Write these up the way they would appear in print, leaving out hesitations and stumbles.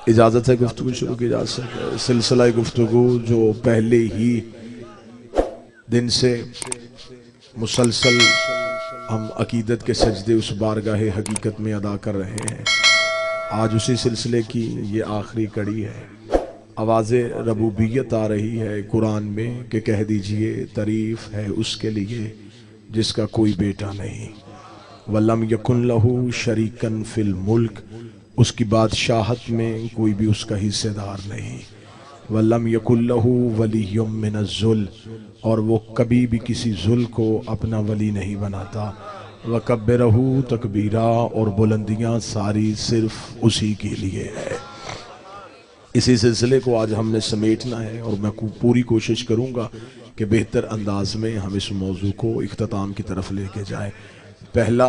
इजाज़त है गुफ्तगू शुरू की जा सके। सिलसिला गुफ्तगू जो पहले ही दिन से मुसलसल हम अकीदत के सजदे उस बारगाहे हकीकत में अदा कर रहे हैं, आज उसी सिलसिले की ये आखिरी कड़ी है। आवाज़े रबूबियत आ रही है कुरान में कि कह दीजिए तारीफ़ है उसके लिए जिसका कोई बेटा नहीं, वलम यकुन लहू शरीकन फिल मुल्क, उसकी बादशाहत में कोई भी उसका हिस्सेदार नहीं, वलम यकुन लहू वलिय्युम मिनज़्ज़ुल, और वो कभी भी किसी जुल्म को अपना वली नहीं बनाता, वकब्बिरहू तकबीरा, और बुलंदियाँ सारी सिर्फ उसी के लिए है। इसी सिलसिले को आज हमने समेटना है और मैं पूरी कोशिश करूँगा कि बेहतर अंदाज में हम इस मौजू को इख्तिताम की तरफ लेके जाएं। पहला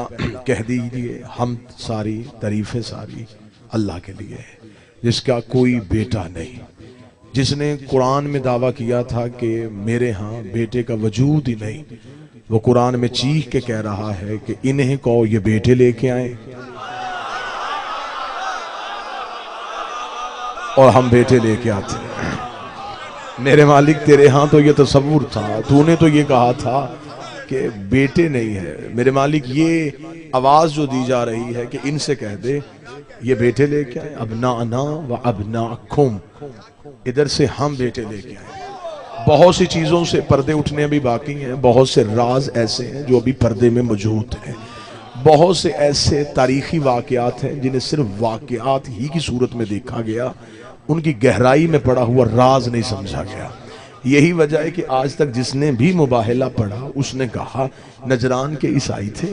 कह दीजिए हम सारी तारीफ़ें सारी अल्लाह के लिए है जिसका कोई बेटा नहीं, जिसने कुरान में दावा किया था कि मेरे यहाँ बेटे का वजूद ही नहीं, वो कुरान में चीख के कह रहा है कि इन्हें कहो ये बेटे लेके आए और हम बेटे लेके आते हैं। मेरे मालिक तेरे यहाँ तो ये तसव्वुर था, तूने तो ये कहा था कि बेटे नहीं है। मेरे मालिक ये आवाज जो दी जा रही है कि इनसे कह दे ये बेटे लेके आए, अबनाना व अबनाकुम, इधर से हम बेटे लेके आए। बहुत सी चीजों से पर्दे उठने अभी बाकी हैं, बहुत से राज ऐसे हैं जो अभी पर्दे में मौजूद हैं, बहुत से ऐसे तारीखी वाकयात हैं जिन्हें सिर्फ वाकयात ही की सूरत में देखा गया, उनकी गहराई में पड़ा हुआ राज नहीं समझा गया। यही वजह है कि आज तक जिसने भी मुबाहिला पढ़ा उसने कहा नजरान के ईसाई थे,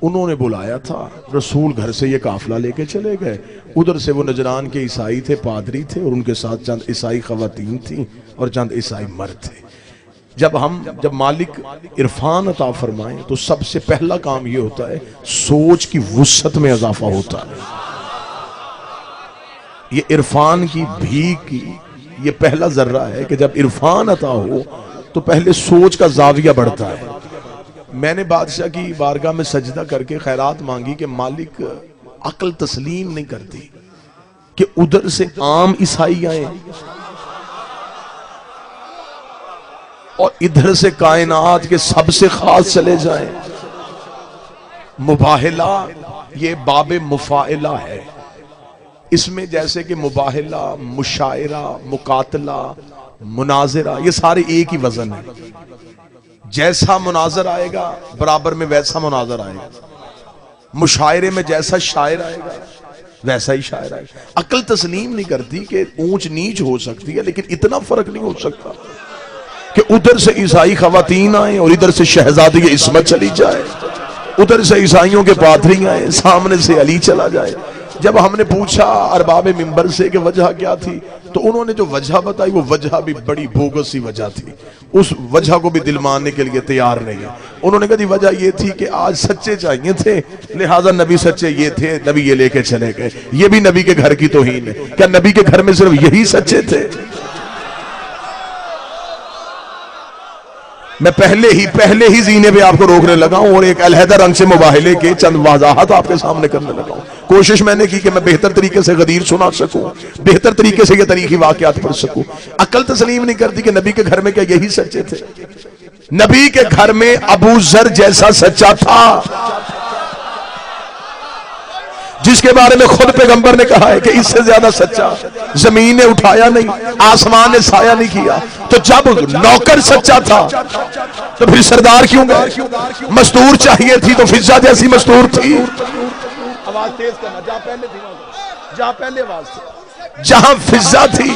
उन्होंने बुलाया था, रसूल घर से ये काफिला लेके चले गए, उधर से वो नजरान के ईसाई थे, पादरी थे, और उनके साथ चंद ईसाई खवातीन थी और चंद ईसाई मर्द थे। जब मालिक इरफान अता फरमाए तो सबसे पहला काम ये होता है सोच की वुसअत में इजाफा होता है। ये इरफान की भीख की ये पहला जर्रा है कि जब इरफान अता हो तो पहले सोच का जाविया बढ़ता है। मैंने बादशाह की बारगाह में सजदा करके खैरात मांगी कि मालिक अक्ल तस्लीम नहीं करती कि उधर से आम ईसाई आए और इधर से कायनात के सबसे खास चले जाएं। मुबाहिला ये बाबे मुफाइला है, इसमें जैसे कि मुबाहिला, मुशायरा, मुकातला, मुनाजिरा, ये सारे एक ही वजन है। जैसा मुनाजर आएगा बराबर में वैसा मुनाजर आएगा, मुशायरे में जैसा शायर आएगा वैसा ही शायर आएगा। अक्ल तस्लीम नहीं करती कि ऊंच नीच हो सकती है, लेकिन इतना फर्क नहीं हो सकता कि उधर से ईसाई खवातीन आए और इधर से शहजादी इस्मत चली जाए, उधर से ईसाइयों के पादरी आए, सामने से अली चला जाए। जब हमने पूछा अरबाब मिंबर से कि वजह क्या थी, तो उन्होंने जो वजह बताई वो वजह भी बड़ी बोगस सी वजह थी, उस वजह को भी दिल मानने के लिए तैयार नहीं है। उन्होंने कहा वजह ये थी कि आज सच्चे चाहिए थे, लिहाजा नबी सच्चे ये थे, नबी ये लेके चले गए। ये भी नबी के घर की तौहीन है। क्या नबी के घर में सिर्फ यही सच्चे थे? मैं पहले ही जीने पे आपको रोकने लगा हूं और एक अलहदा रंग से मुबाहिले के चंद वजाहत आपके सामने करने लगा हूं। कोशिश मैंने की कि मैं बेहतर तरीके से गदीर सुना सकूं, बेहतर तरीके से ये तारीखी वाकयात पढ़ सकूं। अकल तस्लीम नहीं करती कि नबी के घर में क्या यही सच्चे थे? नबी के घर में अबू जर जैसा सच्चा था जिसके बारे में खुद पैगंबर ने कहा है कि इससे ज्यादा सच्चा जमीन ने उठाया नहीं, आसमान ने साया नहीं किया। तो जब नौकर सच्चा था तो फिर सरदार क्यों गए? मस्तूर चाहिए थी तो फिजा जैसी मस्तूर थी। आवाज तेज करना, जा पहले आवाज से। जहां फिजा थी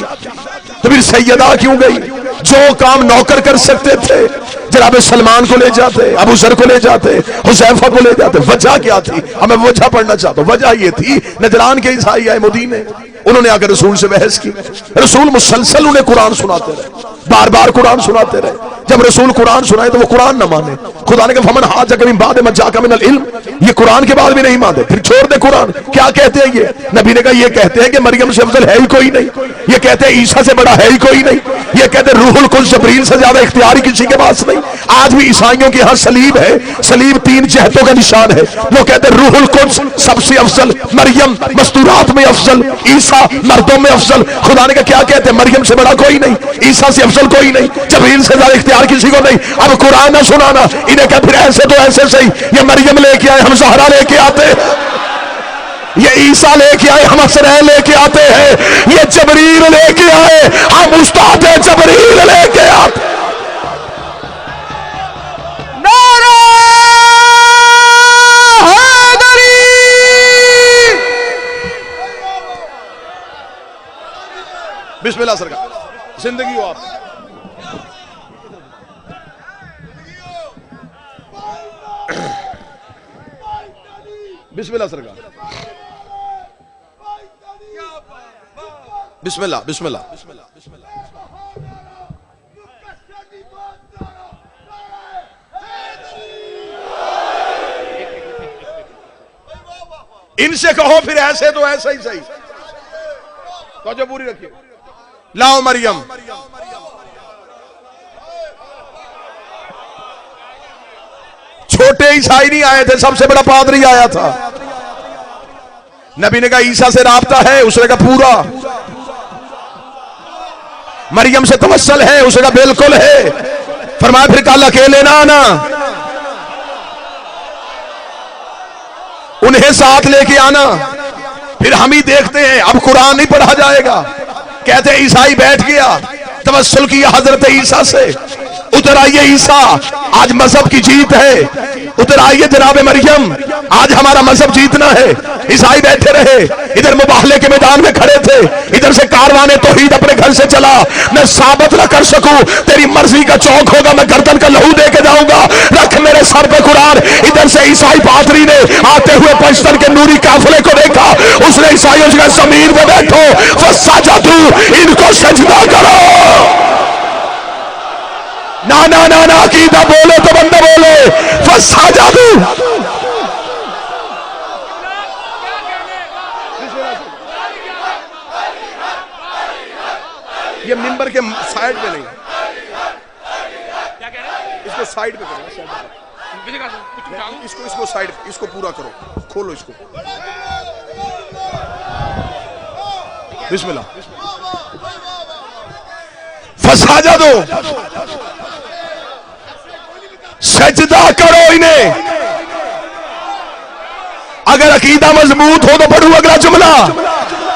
तो फिर सैयदा क्यों गई? जो काम नौकर कर सकते थे जनाब सलमान को ले जाते, अबू जर को ले जाते, हुज़ैफा को ले जाते। वजह क्या थी? हमें वजह पढ़ना चाहता हूं। वजह ये थी नजरान के ईसाई आए मदीने, उन्होंने आकर रसूल से बहस की, रसूल मुसलसल उन्हें कुरान सुनाते रहे, बार बार कुरान सुनाते रहे। जब रसूल कुरान सुनाए तो वो कुरान ना माने। खुदा ने कहा फमन हाज कभी बाद में जाका मिनल इल्म, ये कुरान के बाद भी नहीं माने, फिर छोड़ दे कुरान। क्या कहते हैं ये? नबी ने कहा ये कहते हैं कि मरियम से अफजल है ही कोई नहीं, ये कहते हैं ईसा से बड़ा है ही कोई नहीं, ये कहते हैं रूहुल कुद्स जबरील से ज्यादा इख्तियारी किसी के पास नहीं। आज भी ईसाइयों के यहाँ सलीब है, सलीब 3 जहतों का निशान है। वो कहते हैं रूहुल कुद्स सबसे अफजल, मरियम मस्तूरात में अफजल, ईसा मर्दों में अफजल। खुदा ने कहा क्या कहते हैं? मरियम से बड़ा कोई नहीं, ईसा से अफजल कोई नहीं, जबरील से ज्यादा इख्तियार किसी को नहीं। अब कुरान ना सुनाना। इन्हें क्या फिर ऐसे तो ऐसे सही, ये मरियम लेके आए, हम ज़हरा लेके आते हैं, ये ईसा लेके आए, हम हसनैन लेके आते हैं, ये जबरील लेके आए, हम उस्ताद जबरील लेके आते। बिस्मिल्लाह सरकार, जिंदगी हो आप। बिस्मिल्लाह सरकार, बिस्मिल्लाह बिस्मिल्लाह। इनसे कहो फिर ऐसे तो ऐसा ही सही। तो पूरी रखिए। लाओ मरियम, छोटे ईसाई नहीं आए थे, सबसे बड़ा पादरी आया था। नबी ने कहा ईसा से राब्ता है, उसने कहा पूरा। मरियम से तवस्सल है, उसने कहा बिल्कुल है। फरमाया फिर कल अकेले ना आना, उन्हें साथ लेके आना। फिर हम ही देखते हैं, अब कुरान नहीं पढ़ा जाएगा। कहते ईसाई बैठ गया, तवस्सुल किया हजरत ईसा से। उतर आइए ईसा, आज मजहब की जीत है। उतर आइए जनाब मरियम, आज हमारा मजहब जीतना है। ईसाई बैठे रहे, इधर मुबाहले के मैदान में खड़े थे, इधर से कारवाने तौहीद अपने घर से चला। मैं साबित ना कर सकूं, तेरी मर्जी का चौक होगा, मैं गर्दन का लहू दे के जाऊंगा, रख मेरे सर पे कुरान। इधर से ईसाई पादरी ने आते हुए पश्तन के नूरी काफिले को देखा, उसने ईसाइयों से जमीन पे बैठो, फसाजदू, इनको सजदा करो। ना ना ना ना, अकीदा बोले तो बंदा बोले, फसाजदू। ये मिंबर के साइड पे नहीं, इसको साइड पे करो, इसको साइड, इसको पूरा करो, खोलो इसको। बिस्मिल्लाह, फसाजा दो, सजदा करो इन्हें। अगर अकीदा मजबूत हो तो पढ़ू अगला जुमला।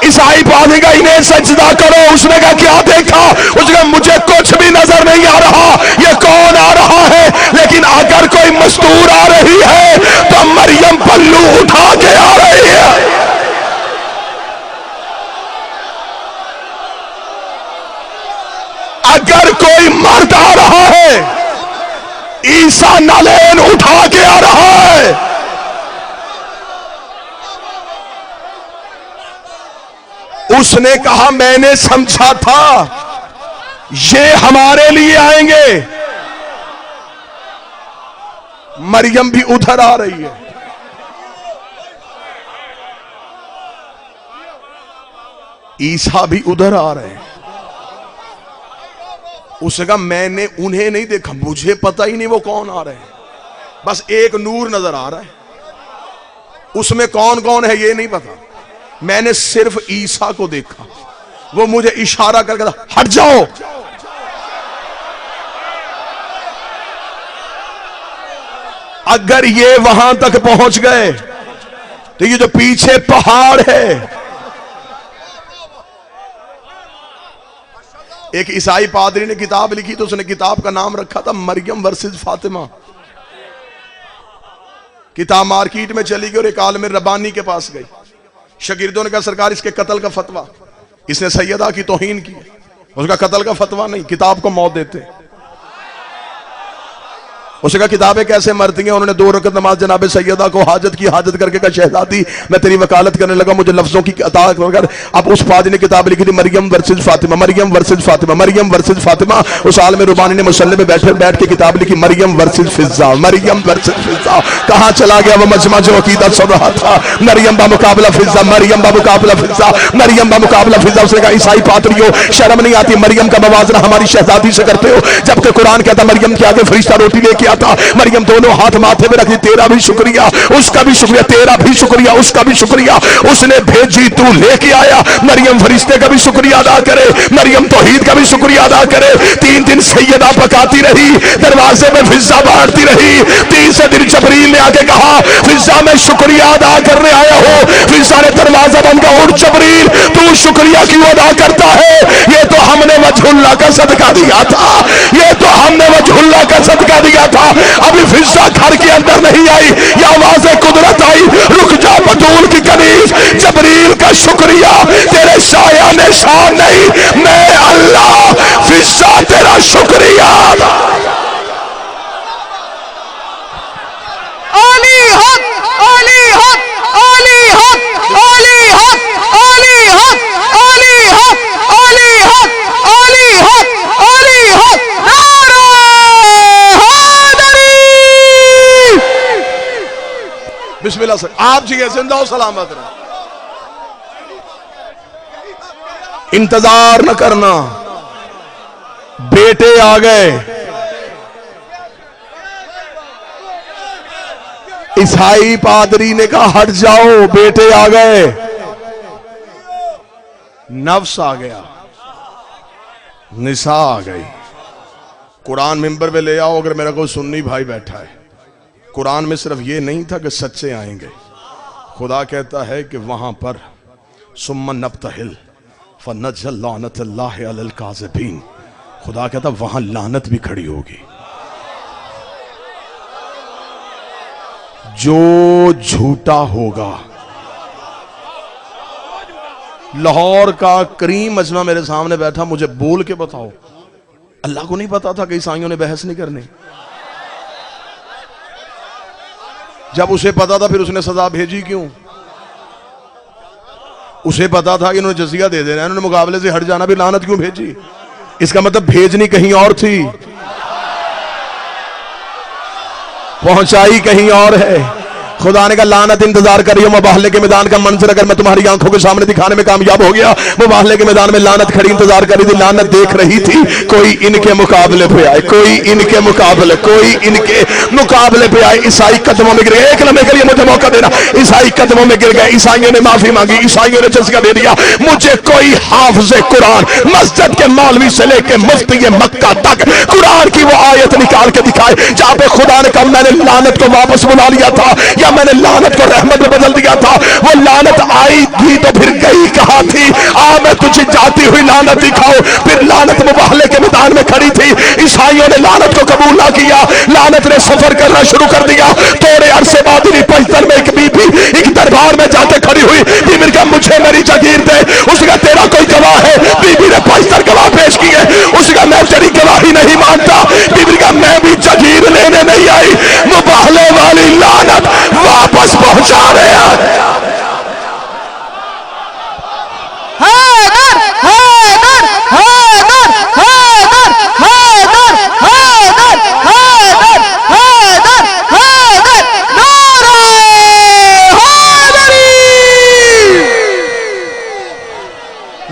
ईसाई पादरी का इन्हें सजदा करो। उसने कहा क्या देखा? उसने कहा मुझे कुछ भी नजर नहीं आ रहा, ये कौन आ रहा है? लेकिन अगर कोई मस्तूर आ रही है तो मरियम पल्लू उठा के आ रही है। अगर कोई मर्द आ रहा है, ईसा नालेन उठा के आ रहा है। उसने कहा मैंने समझा था ये हमारे लिए आएंगे। मरियम भी उधर आ रही है। ईसा भी उधर आ रहे हैं। उसने कहा मैंने उन्हें नहीं देखा, मुझे पता ही नहीं वो कौन आ रहे हैं, बस एक नूर नजर आ रहा है, उसमें कौन कौन है ये नहीं पता। मैंने सिर्फ ईसा को देखा, वो मुझे इशारा करके था हट जाओ। अगर ये वहां तक पहुंच गए तो ये जो पीछे पहाड़ है, एक ईसाई पादरी ने किताब लिखी तो उसने किताब का नाम रखा था मरियम वर्सेस फातिमा। किताब मार्केट में चली गई और एक आलिम रब्बानी के पास गई। शागिर्दों ने कहा सरकार इसके कत्ल का फतवा, इसने सैयदा की तौहीन की, उसका कत्ल का फतवा नहीं, किताब को मौत देते। उसने कहा किताबें कैसे मरती हैं? उन्होंने 2 रकत नमाज जनाब सैयदा को हाजत की, हाजत करके कहा शहजादी मैं तेरी वकालत करने लगा, मुझे लफ्जों की अता कर। अब उस फादी ने किताब लिखी थी Mariam versus Fatima, Mariam versus Fatima, Mariam versus Fatima. उस आलम रुबानी ने मुसल्ले में बैठ के किताब लिखी मरियम वर्सेस फिजा, मरियम वर्सेस फिजा। कहां चला गया वो मजमा जो अकीदत सुन रहा था? मरियम बा मुकाबला फिजा, मरियम बा मुकाबला फिजा, मरियम बा मुकाबला फिजा। उसने कहा ईसाई पादरियों शर्म नहीं आती? मरियम का मवाजना हमारी शहजादी से करते हो, जबकि कुरान कहता मरियम के आगे फरिश्ता रोटी लेके आता, मरियम दोनों हाथ माथे में रखी, तेरा भी शुक्रिया, उसका भी शुक्रिया, तेरा भी शुक्रिया, उसका भी शुक्रिया, उसने भेजी तू लेके आया। मरियम फरिश्ते का भी शुक्रिया अदा करे, मरियम तौहीद का भी शुक्रिया अदा करे। 3 दिन सैयदा पकाती रही, दरवाजे में फिजा बांटती रही। 3 दिन जबरील ने आके कहा फिजा मैं शुक्रिया अदा करने आया हूं। फिजा ने दरवाजा बंद किया, उठ जबरील तू शुक्रिया क्यों अदा करता है? ये तो हमने वजहुल्लाह का सदका दिया था, ये तो हमने वजहुल्लाह का सदका दिया था। अभी फिजा घर के अंदर नहीं आई, ये आवाज कुदरत आई, रुक जा बतूल की कनीज, जबरील का शुक्रिया तेरे साया ने शान नहीं, मैं अल्लाह फिजा तेरा शुक्रिया। आली हक, आली हक, आली हक, आली हक, आली हक, आली हक, आली हक, आली हक, आली हक। नारा हैदरी। बिस्मिल्लाह सर आप जी जिंदा हो सलामत रहे। इंतजार न करना, बेटे आ गए। ईसाई पादरी ने कहा हट जाओ, बेटे आ गए। नफ्स आ गया, निसा आ गई। कुरान मिंबर पे ले आओ अगर मेरा कोई सुन्नी भाई बैठा है। कुरान में सिर्फ ये नहीं था कि सच्चे आएंगे, खुदा कहता है कि वहां पर सुम्मा नब्तहिल फनजल लानतल्लाहि अलल काज़िबीन। खुदा कहता वहां लानत भी खड़ी होगी। जो झूठा होगा, लाहौर का करीम मजमा मेरे सामने बैठा, मुझे बोल के बताओ अल्लाह को नहीं पता था कि ईसाइयों ने बहस नहीं करनी? जब उसे पता था फिर उसने सजा भेजी क्यों? उसे पता था कि इन्होंने जजिया दे देना, इन्होंने मुकाबले से हट जाना, भी लानत क्यों भेजी? इसका मतलब भेजनी कहीं और थी, पहुंचाई कहीं और है। खुदा ने कहा लानत इंतजार करियो, मुबाहले के मैदान का मंजर अगर मैं तुम्हारी आंखों के सामने दिखाने में कामयाब हो गया। मुबाहले के मैदान में लानत खड़ी इंतजार करी थी, लानत देख रही थी कोई इनके मुकाबले पे आए, कोई इनके मुकाबले, कोई इनके मुकाबले पे आए। ईसाई कदमों में गिर गए, एक लम्हे के लिए मुझे मौका देना। ईसाई कदमों में गिर गए, ईसाइयों ने माफी मांगी, ईसाइयों ने जज़िया दे दिया। मुझे कोई हाफिज़े कुरान मस्जिद के मौलवी से लेके मुफ्ती मक्का तक कुरान की वो आयत निकाल के दिखाए जहां पे खुदा ने कहा मैंने लानत को वापस बुला लिया था या मैंने लानत को रहमत में बदल दिया था। वो लानत आई थी तो फिर गई कहां थी? मैं तुझे जाती हुई लानत दिखाऊं। फिर लानत मुबाहले के मैदान में खड़ी थी। ईसाइयों ने लानत को कबूल ना किया, लानत ने सफर करना शुरू कर दिया। थोड़े अरसे बाद पचतर में एक बीबी एक दरबार में जाके खड़ी हुई। बीबी का मुझे मेरी जागीर दे। उसका तेरा कोई गवाह है? बीबी ने 75 गवाह पेश किए। उसका मैं तेरी गवाही नहीं मानता। बीबी का मैं भी जागीर लेने नहीं आई। मुबाहले वाली लानत वापस पहुंचा रहे हैं।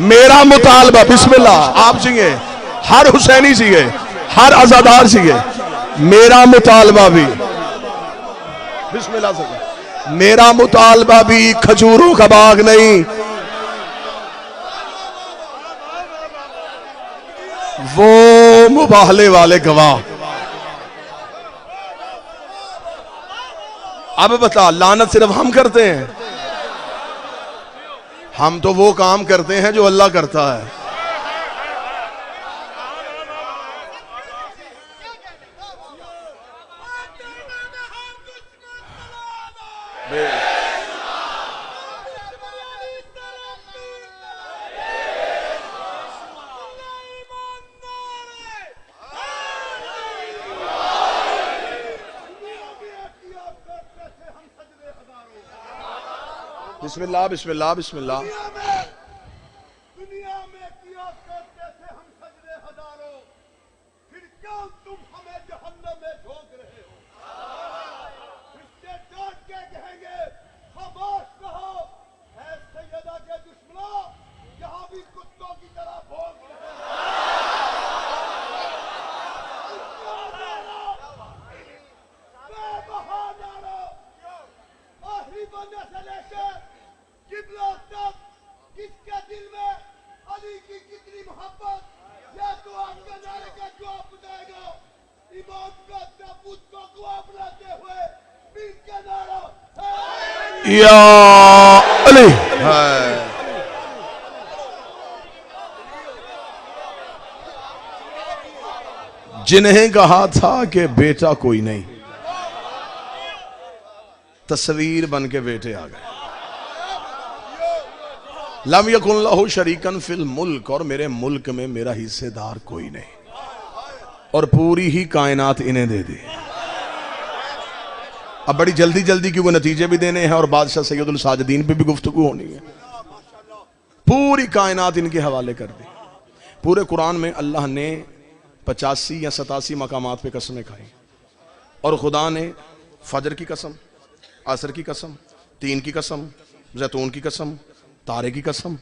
मेरा मुतालबा बिस्मिल्लाह आप सिंगे, हर हुसैनी सिंगे, हर आजादार सिंगे। मेरा मुतालबा भी बिस्मिल्लाह से, मेरा मुतालबा भी खजूरों का बाग नहीं, वो मुबाहले वाले गवाह। अब बता, लानत सिर्फ हम करते हैं? हम तो वो काम करते हैं जो अल्लाह करता है। बिस्मिल्लाह बिस्मिल्लाह बिस्मिल्लाह। दुनिया में किया करते थे हम सजदे हजारों, फिर क्यों तुम हमें जहन्नम में झोंक रहे हो? इससे डांट के कहेंगे खामोश रहो, ऐ सैयदा के दुश्मनों, यहाँ भी कुत्तों की तरह भौंक रहे हो। बेबहानारो, आखिरी बंदे से लेकर किबला तक किसके दिल में अली की कितनी मोहब्बत, या तो आपके नारे का जवाब बताएगा। इमाम का ताबूत को गवाह बनाते हुए पीर के नारा या अली जिन्हें कहा था कि बेटा कोई नहीं, तस्वीर बन के बेटे आ गए। लम यकुन लहू शरीकन फिल मुल्क, और मेरे मुल्क में मेरा हिस्सेदार कोई नहीं, और पूरी ही कायनात इन्हें दे दी। अब बड़ी जल्दी जल्दी क्योंकि नतीजे भी देने हैं और बादशाह सैयदुल साजिदीन पे भी गुफ्तगू होनी है। पूरी कायनात इनके हवाले कर दी। पूरे कुरान में अल्लाह ने 85 या 87 मकामात पे कसमें खाई, और खुदा ने फजर की कसम, असर की कसम, तीन की कसम, जैतून की कसम, तारे की कसम,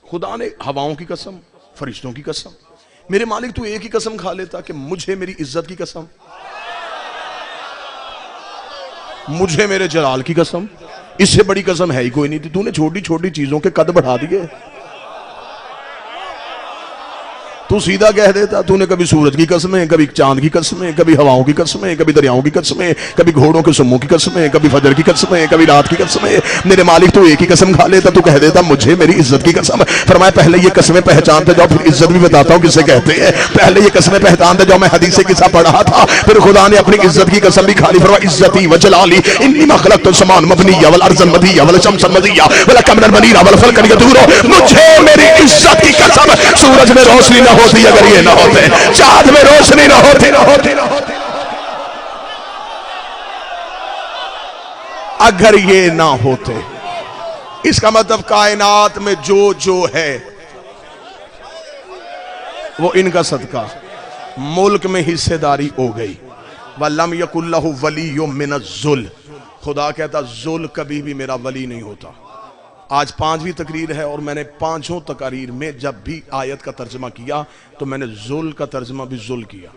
खुदा ने हवाओं की कसम, फरिश्तों की कसम। मेरे मालिक तू एक ही कसम खा लेता कि मुझे मेरी इज्जत की कसम, मुझे मेरे जलाल की कसम, इससे बड़ी कसम है ही कोई नहीं थी। तूने छोटी छोटी चीजों के कद बढ़ा दिए। तू सीधा कह देता, तूने कभी सूरज की कसमें, कभी चांद की कसमें, कभी हवाओं की कसमें, कभी दरियाओं की कसमें, कभी घोड़ों के सुमों की कसमें, कभी फजर की कसमें, कभी रात की कसमें। मेरे मालिक तू एक ही कसम खा लेता, तू कह देता मुझे मेरी इज्जत की कसम। फरमाया पहले ये कसमें पहचानते जाओ, फिर इज्जत भी बताता हूं किसे कहते हैं। पहले ये कसमें पहचानते जाओ। मैं हदीस से किस्सा पढ़ रहा था, फिर खुदा ने अपनी इज्जत की कसम भी खाली। फरमाया इज्जती व जलाली इन्नी मा खलक़तु समान मबनिया वल अर्ज़न मदिया वल शमसन मदिया वल कमरन मनीरा वल फल्कन यदूरो। मुझे मेरी इज्जत की कसम, सूरज में रोशनी न होती अगर ये न होते, चाँद में रोशनी न होती, अगर ये ना होते। इसका मतलब कायनात में जो जो है वो इनका सदका। मुल्क में हिस्सेदारी हो गई। वल्लम यकुल्लहु वलिय्युम मिनज़्ज़ुल, खुदा कहता जुल कभी भी मेरा वली नहीं होता। आज 5वीं तकरीर है और मैंने 5 तकारीर में जब भी आयत का तर्जमा किया तो मैंने जुल का तर्जमा भी जुल किया।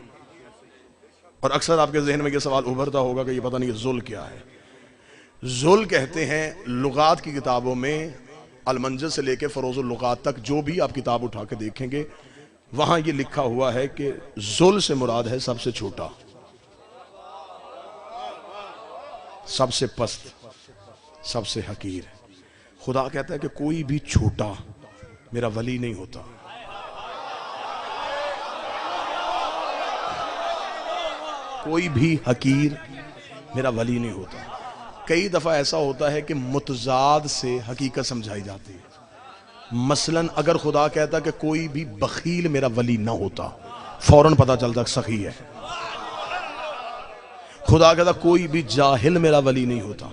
और अक्सर आपके जहन में यह सवाल उभरता होगा कि ये पता नहीं जुल क्या है। जुल कहते हैं लुगात की किताबों में, अलमंजर से लेकर फरोजुल लुगात तक जो भी आप किताब उठा के देखेंगे वहां ये लिखा हुआ है कि जुल से मुराद है सबसे छोटा, सबसे पस्त, सबसे हकीर। खुदा कहता है कि कोई भी छोटा मेरा वली नहीं होता। कोई भी हकीर मेरा वली नहीं होता। कई दफा ऐसा होता है कि मुतजाद से हकीकत समझाई जाती है। मसलन अगर खुदा कहता कि कोई भी बखील मेरा वली ना होता, फौरन पता चलता सखी है। खुदा कहता कोई भी जाहिल मेरा वली नहीं होता,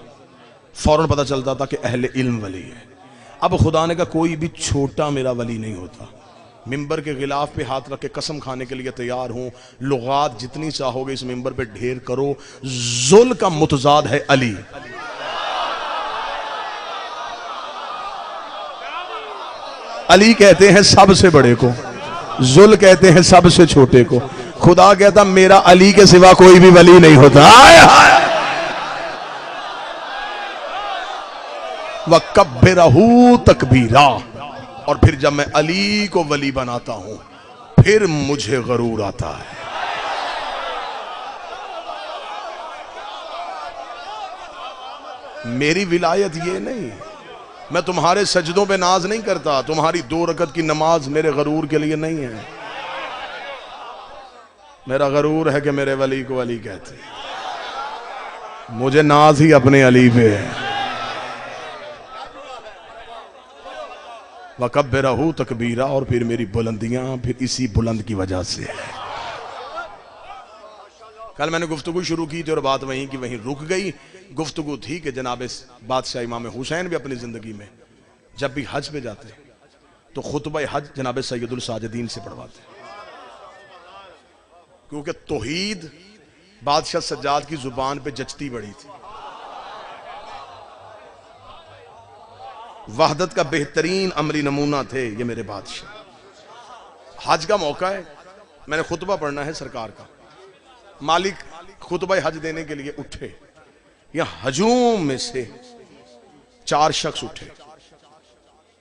फौरन पता चलता था कि अहले इल्म वली है। अब खुदा ने कहा कोई भी छोटा मेरा वली नहीं होता। मिंबर के गिलाफ पे हाथ रख के कसम खाने के लिए तैयार हूं। लुगात जितनी चाहोगे इस मिंबर पे ढेर करो। जुल का मुतजाद है अली। अली कहते हैं सबसे बड़े को, जुल कहते हैं सबसे छोटे को। खुदा कहता मेरा अली के सिवा कोई भी वली नहीं होता। वकब्बिरहू तकबीरा, और फिर जब मैं अली को वली बनाता हूं फिर मुझे गरूर आता है। मेरी विलायत ये नहीं, मैं तुम्हारे सजदों पे नाज नहीं करता। तुम्हारी 2 रकत की नमाज मेरे गरूर के लिए नहीं है। मेरा गरूर है कि मेरे वली को अली कहते। मुझे नाज ही अपने अली पे है। वकब्बिरहू तकबीरा, और फिर मेरी बुलंदियां फिर इसी बुलंद की वजह से है। कल मैंने गुफ्तगू शुरू की थी और बात वहीं की वहीं रुक गई। गुफ्तगू थी कि जनाब बादशाह इमाम हुसैन भी अपनी जिंदगी में जब भी हज पे जाते तो खुतबा हज जनाब सैयदुल साजिदीन से पढ़वाते, क्योंकि तौहीद बादशाह सज्जाद की जुबान पे जचती बड़ी थी। वहदत का बेहतरीन अमली नमूना थे ये मेरे बादशाह। हज का मौका है, मैंने खुतबा पढ़ना है सरकार का। मालिक खुतबा हज देने के लिए उठे, या हजूम में से 4 शख्स उठे।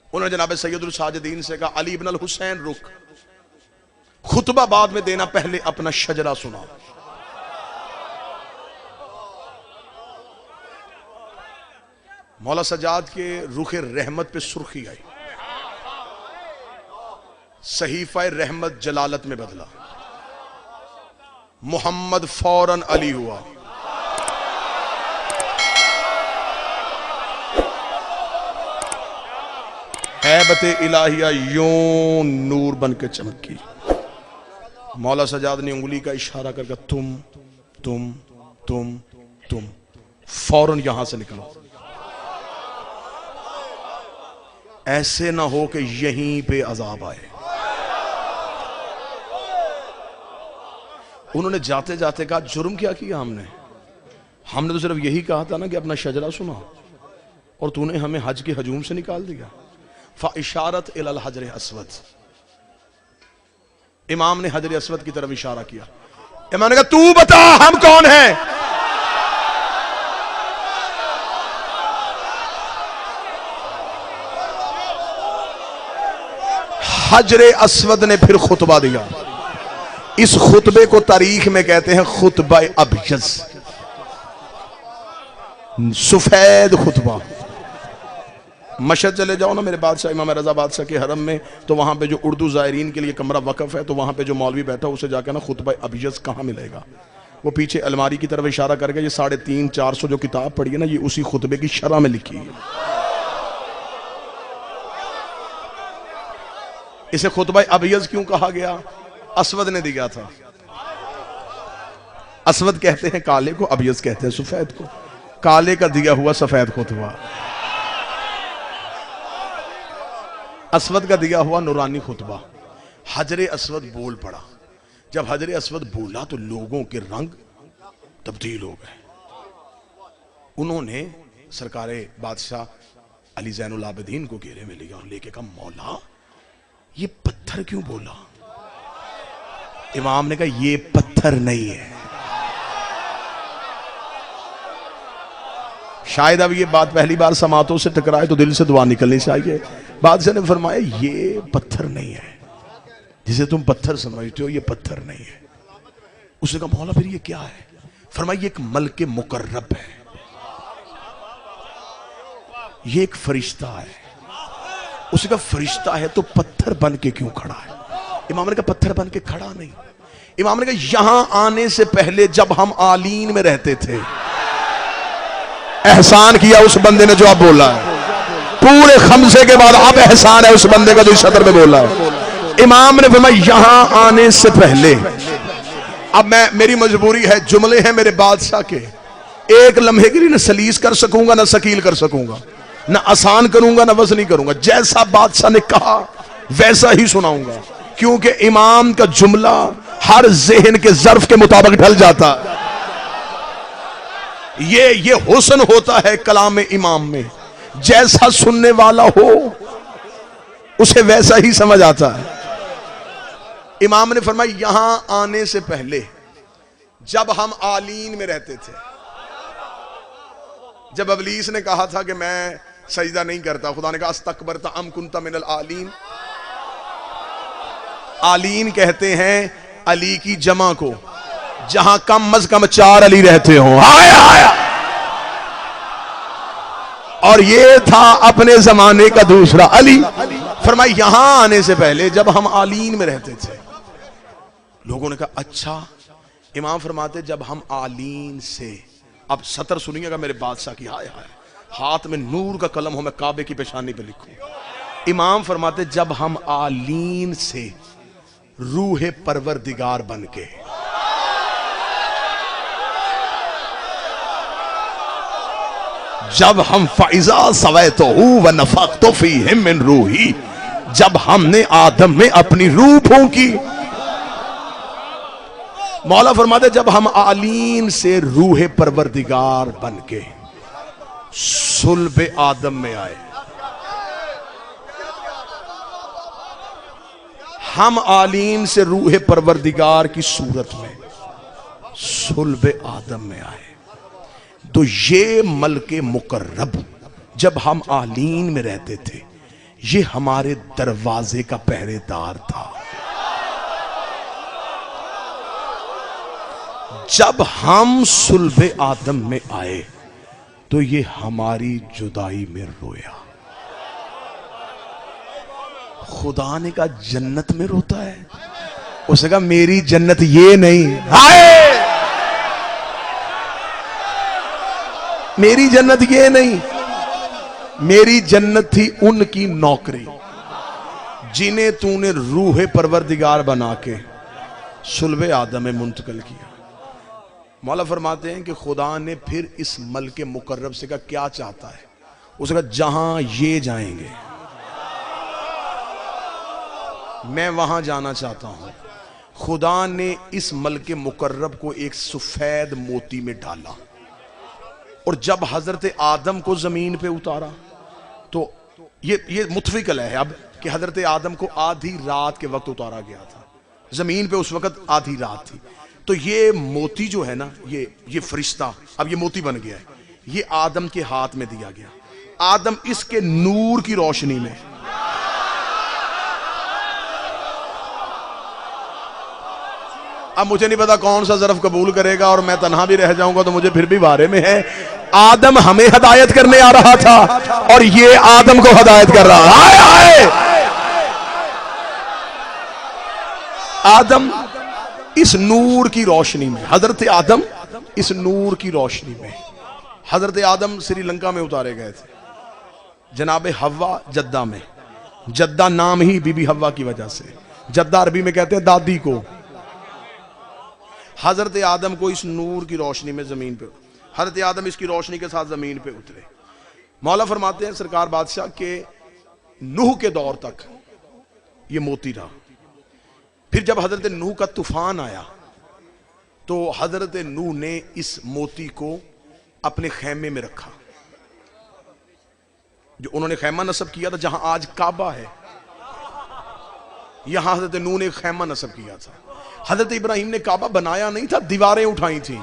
उन्होंने जनाब सैयदुल साजिदीन से कहा, अली इब्न अल हुसैन रुक, खुतबा बाद में देना, पहले अपना शजरा सुना। मौला सज्जाद के रुखे रहमत पे सुर्खी आई, सहीफा रहमत जलालत में बदला, मोहम्मद फौरन अली हुआ। हैबत इलाहिया यूं नूर बन के चमकी। मौला सज्जाद ने उंगली का इशारा करके तुम तुम तुम तुम फौरन यहां से निकलो, ऐसे ना हो कि यहीं पे अजाब आए। उन्होंने जाते जाते कहा, जुर्म क्या किया हमने तो सिर्फ यही कहा था ना कि अपना शजरा सुना, और तूने हमें हज के हजूम से निकाल दिया। फा इशारत इलल हजर अस्वद, इमाम ने हजर अस्वद की तरफ इशारा किया। इमाम ने कहा, तू बता हम कौन हैं? हजर अस्वद ने फिर खुतबा दिया। इस खुतबे को तारीख में कहते हैं खुतबा अबयज़, सफेद खुतबा। मशहद चले जाओ ना मेरे बादशाह इमाम रजा बादशाह के हरम में, तो वहां पे जो उर्दू ज़ायरीन के लिए कमरा वक़फ़ है, तो वहां पे जो मौलवी बैठा उसे जाकर ना खुतबा अबयज़ कहाँ मिलेगा, वो पीछे अलमारी की तरफ इशारा करके, ये 350-400 जो किताब पढ़ी है ना, ये उसी खुतबे की शरह में लिखी है। इसे खुतबा अबयज़ क्यों कहा गया? असवद ने दिया था। असवद कहते हैं काले को, अबयज़ कहते हैं सफेद को। काले का दिया हुआ सफेद खुतबा, असवद का दिया हुआ नूरानी खुतबा। हजरे अस्वद बोल पड़ा। जब हजरे अस्वद बोला तो लोगों के रंग तब्दील हो गए। उन्होंने सरकारे बादशाह अली ज़ैनुल आबिदीन को घेरे में लिया और लेके कहा, मौला ये पत्थर क्यों बोला? इमाम ने कहा, ये पत्थर नहीं है। शायद अब ये बात पहली बार समातों से टकराए तो दिल से दुआ निकलनी चाहिए। बादशाह ने फरमाया, ये पत्थर नहीं है, जिसे तुम पत्थर समझते हो ये पत्थर नहीं है। उसने कहा, मौला फिर ये क्या है? फरमाया, ये एक मलके मुकर्रब है, ये एक फरिश्ता है। उसने कहा, फरिश्ता है तो पत्थर बन के क्यों खड़ा है? इमाम ने कहा, पत्थर बन के खड़ा नहीं। इमाम ने कहा, यहां आने से पहले जब हम आलीन में रहते थे, एहसान किया उस बंदे ने जो अब बोला है। पूरे खमसे के बाद अब एहसान है उस बंदे का जो इस सदर में बोला है। इमाम ने फरमाया, यहां आने से पहले, अब मेरी मजबूरी है, जुमले हैं मेरे बादशाह के, एक लम्हे के लिए न सलीस कर सकूंगा, न सकील कर सकूंगा, न आसान करूंगा, न वज़नी करूंगा। जैसा बादशाह ने कहा वैसा ही सुनाऊंगा, क्योंकि इमाम का जुमला हर ज़हन के ज़र्फ के मुताबिक ढल जाता है। ये हुस्न होता है कलाम इमाम में, जैसा सुनने वाला हो उसे वैसा ही समझ आता है। इमाम ने फरमाया, यहां आने से पहले जब हम आलीन में रहते थे, जब अबलीस ने कहा था कि मैं सजदा नहीं करता, खुदा ने कहा, अस्तकबरता अम कुंता मिनल आलीन। आलीन कहते हैं अली की जमा को, जहां कम अज कम 4 अली रहते हो। आया और ये था अपने जमाने का दूसरा अली। फरमाया, यहां आने से पहले जब हम आलीन में रहते थे, लोगों ने कहा, अच्छा। इमाम फरमाते, जब हम आलीन से, अब सतर सुनिएगा मेरे बादशाह की, हाय हाय, हाथ में नूर का कलम हो, मैं काबे की पेशानी पे लिखूं। इमाम फरमाते, जब हम आलीन से रूह परवरदिगार बन के जब हम फाइजा सवै तो व नफक तो फी मिन रूही, जब हमने आदम में अपनी रूह फूंकी। मौला फरमाते जब हम आलीन से रूह परवरदिगार बन के सुल्ब आदम में आए, हम आलीन से रूह परवरदिगार की सूरत में सुल्ब आदम में आए, तो ये मलके मुकर्रब जब हम आलीन में रहते थे, ये हमारे दरवाजे का पहरेदार था। जब हम सुल्ब आदम में आए तो ये हमारी जुदाई में रोया। खुदा ने कहा जन्नत में रोता है? उसने कहा मेरी जन्नत ये नहीं, हाय मेरी जन्नत ये नहीं, मेरी जन्नत थी उनकी नौकरी जिन्हें तूने रूह परवरदिगार बना के सुल्ब आदम में मुंतकिल किया। मौला फरमाते हैं कि खुदा ने फिर इस मलके मुकर्रब से कहा क्या चाहता है? उसने कहा जहां ये जाएंगे मैं वहां जाना चाहता हूं। खुदा ने इस मलके मुकर्रब को एक सफेद मोती में डाला, और जब हजरत आदम को जमीन पे उतारा तो ये मुतफिकल है अब कि हजरत आदम को आधी रात के वक्त उतारा गया था, जमीन पे उस वक्त आधी रात थी। तो ये मोती जो है ना, ये फरिश्ता अब ये मोती बन गया है, ये आदम के हाथ में दिया गया। आदम इसके नूर की रोशनी में अब मुझे नहीं पता कौन सा ज़र्फ कबूल करेगा और मैं तन्हा भी रह जाऊंगा तो मुझे फिर भी बारे में है। आदम हमें हदायत करने आ रहा था और ये आदम को हदायत कर रहा है। आदम इस नूर की रोशनी में, हजरत आदम इस नूर की रोशनी में, हजरत आदम श्रीलंका में उतारे गए थे, जनाब हवा जद्दा में। जद्दा नाम ही बीबी हवा की वजह से, जद्दा अरबी में कहते हैं दादी को। हजरत आदम को इस नूर की रोशनी में जमीन पे, हजरत आदम इसकी रोशनी के साथ जमीन पे उतरे। मौला फरमाते हैं सरकार बादशाह के नूह के दौर तक ये मोती रहा। फिर जब हजरत नूह का तूफान आया तो हजरत नूह ने इस मोती को अपने खैमे में रखा, जो उन्होंने खैमा नस्ब किया था जहां आज काबा है, यहां हजरत नूह ने खैमा नस्ब किया था। हजरत इब्राहिम ने काबा बनाया नहीं था, दीवारें उठाई थी।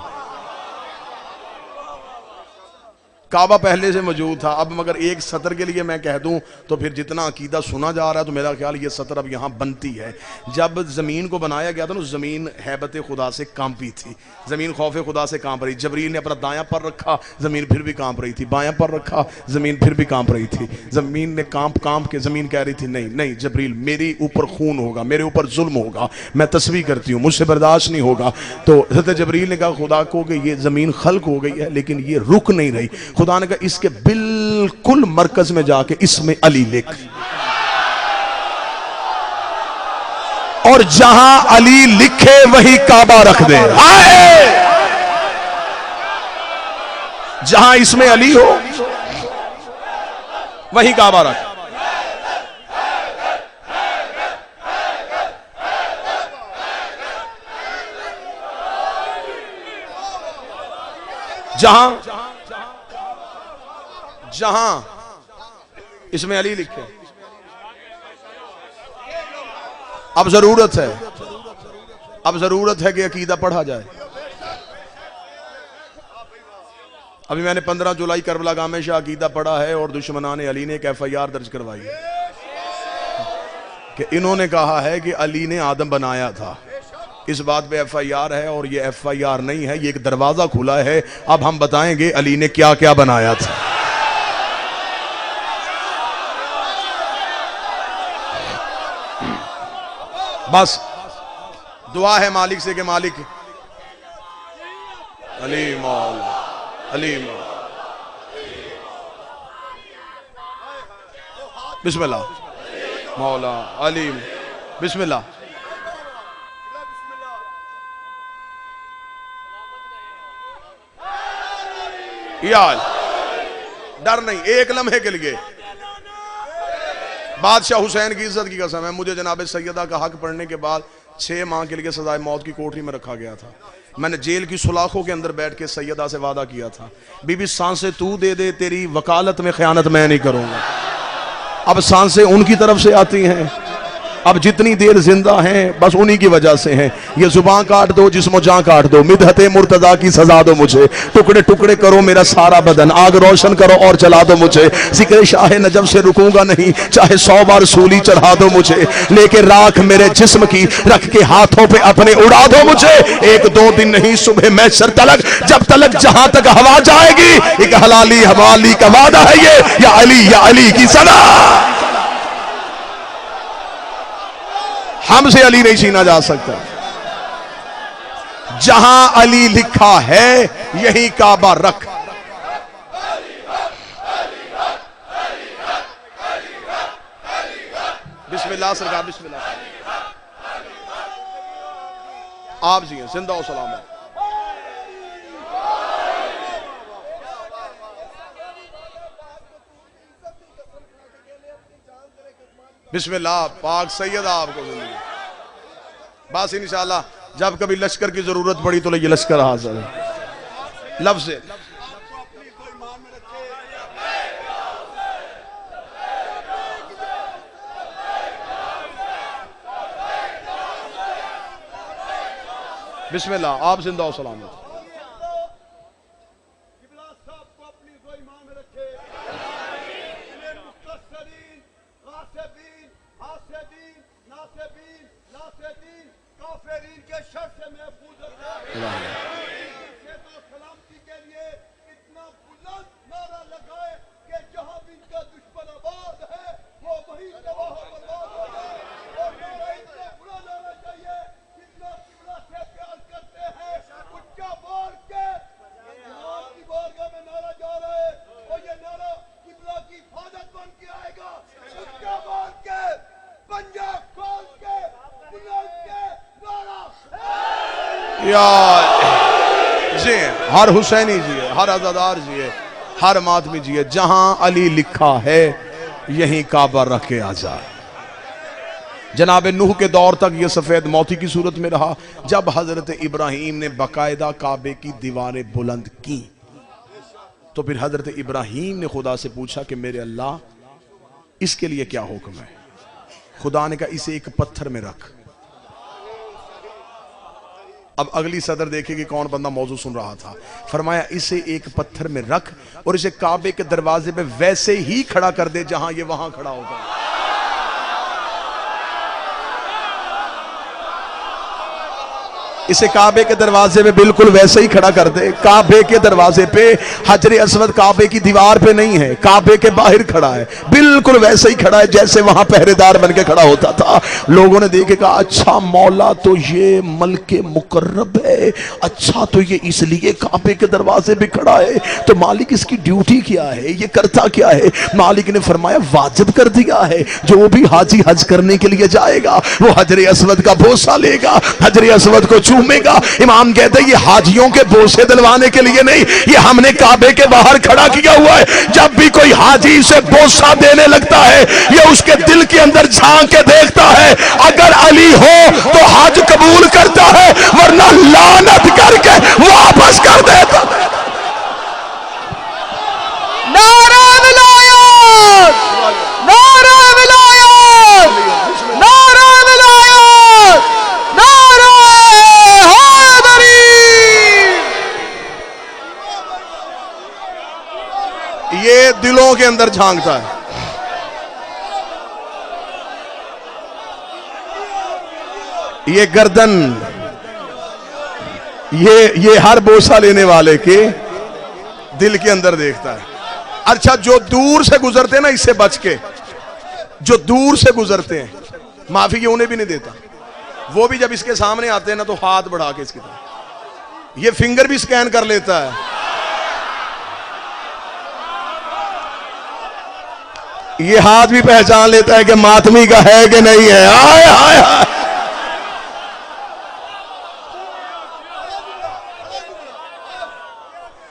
काबा पहले से मौजूद था। अब मगर एक सतर के लिए मैं कह दूं तो फिर जितना अकीदा सुना जा रहा है तो मेरा ख्याल ये सतर अब यहां बनती है। जब जमीन को बनाया गया था ना, जमीन हैबत खुदा से कांपी थी, जमीन खौफ खुदा से कांप रही। जबरील ने अपना दायां पर रखा, जमीन फिर भी कांप रही थी, बायां पर रखा, जमीन फिर भी कांप रही थी। जमीन ने कांप के जमीन कह रही थी नहीं नहीं जबरील, मेरे ऊपर खून होगा, मेरे ऊपर जुल्म होगा, मैं तस्वीर करती हूँ, मुझसे बर्दाश्त नहीं होगा। तो हज़रत जबरील ने कहा खुदा को कि ये जमीन खल्क हो गई है लेकिन ये रुक नहीं रही। खुदा ने कहा इसके बिल्कुल मरकज में जाके इसमें अली लिख, और जहां अली लिखे वही काबा रख दे। जहां इसमें अली हो वही काबा रख। जहां जहां इसमें अली लिखे। अब जरूरत है कि अकीदा पढ़ा जाए। अभी मैंने 15 जुलाई करबला गाह में शाह अकीदा पढ़ा है और दुश्मनाने अली ने एक FIR दर्ज करवाई है कि इन्होंने कहा है कि अली ने आदम बनाया था। इस बात पे FIR है और ये FIR नहीं है, ये एक दरवाजा खुला है। अब हम बताएंगे अली ने क्या क्या बनाया था। बस दुआ है मालिक से कि मालिक अली मौला, अली मौला। बिस्मिल्लाह मौला अली, बिस्मिल्लाह। याल डर नहीं, एक लम्हे के लिए। बादशाह हुसैन की इज्जत की कसम है, मुझे जनाब सैयदा का हक पढ़ने के बाद 6 माह के लिए सजाए मौत की कोठरी में रखा गया था। मैंने जेल की सुलाखों के अंदर बैठ के सैयदा से वादा किया था, बीबी सांसें तू दे दे, तेरी वकालत में खयानत मैं नहीं करूंगा। अब सांसें उनकी तरफ से आती हैं, अब जितनी देर जिंदा हैं बस उन्हीं की वजह से हैं। ये जुबान काट दो, जिस्मो जान काट दो, मिदहते मुर्तजा की सजा दो मुझे, टुकड़े टुकड़े करो मेरा सारा बदन, आग रोशन करो और जला दो मुझे। जिक्र शाह नजब से रुकूंगा नहीं, चाहे 100 बार सूली चढ़ा दो मुझे, लेके राख मेरे जिस्म की रख के हाथों पे अपने उड़ा दो मुझे। 1-2 दिन नहीं, सुबह महशर तलक, जब तलक जहां तक हवा जाएगी, एक हलाली हवाली का वादा है ये, या अली की सदा। हमसे अली नहीं छीना जा सकता। जहां अली लिखा है यही काबा रख। बिस्मिल्लाह सरकार, बिस्मिल्लाह। आप जी हैं, जिंदा हो सलामत। बिस्मिल्लाह, पाक सैयदा आपको जिंदगी। बस इंशाल्लाह जब कभी लश्कर की जरूरत पड़ी तो ये लश्कर हाजिर है। लफ्ज़ से बिस्मिल्लाह, आप जिंदा हो सलामत। जी हर हुसैनी जिए, हर अज़ादार जिए, हर मातमी जिए, जहां अली लिखा है यहीं काबा रख के आ जा। जनाब नूह के दौर तक यह सफेद मोती की सूरत में रहा। जब हजरत इब्राहिम ने बाकायदा काबे की दीवारें बुलंद की तो फिर हजरत इब्राहिम ने खुदा से पूछा कि मेरे अल्लाह इसके लिए क्या हुक्म है। खुदा ने कहा इसे एक पत्थर में रख। अब अगली सदर देखेगी कौन बंदा मौजूद सुन रहा था। फरमाया इसे एक पत्थर में रख और इसे काबे के दरवाजे पे वैसे ही खड़ा कर दे जहां ये वहां खड़ा होगा। इसे काबे के दरवाजे पे बिल्कुल वैसे ही खड़ा कर दे। काबे के दरवाजे पे हजरे अस्वद काबे की दीवार पे नहीं है, काबे के बाहर खड़ा है, बिल्कुल वैसे ही खड़ा है जैसे वहां पहरेदार बन के खड़ा होता था। लोगों ने देखे कहा अच्छा मौला तो ये मलके मुकर्रब है, अच्छा तो ये इसलिए काबे के दरवाजे पे खड़ा है, तो मालिक इसकी ड्यूटी क्या है, ये करता क्या है। मालिक ने फरमाया वाजिब कर दिया है, जो भी हाजी हज करने के लिए जाएगा वो हजरे अस्वद का बोसा लेगा, हजरे अस्वद को चूमेगा। इमाम कहते हैं ये हाजियों के बोसे दिलवाने के लिए नहीं, ये हमने काबे के बाहर खड़ा किया हुआ है। जब भी कोई हाजी इसे बोसा देने लगता है ये उसके दिल के अंदर झांक के देखता है, अगर अली हो तो हज कबूल करता है, वरना लानत करके वापस कर देता है। नारा विलायत, नारा विलायत, नारा विलायत, नारा हैदरी। ये दिलों के अंदर झांकता है। ये गर्दन, ये हर बोसा लेने वाले के दिल के अंदर देखता है। अच्छा जो दूर से गुजरते हैं ना, इससे बच के, जो दूर से गुजरते हैं माफी ये उन्हें भी नहीं देता। वो भी जब इसके सामने आते हैं ना तो हाथ बढ़ा के इसकी तरफ, ये फिंगर भी स्कैन कर लेता है। ये हाथ भी पहचान लेता है कि मातमी का है कि नहीं है। आय आय आय।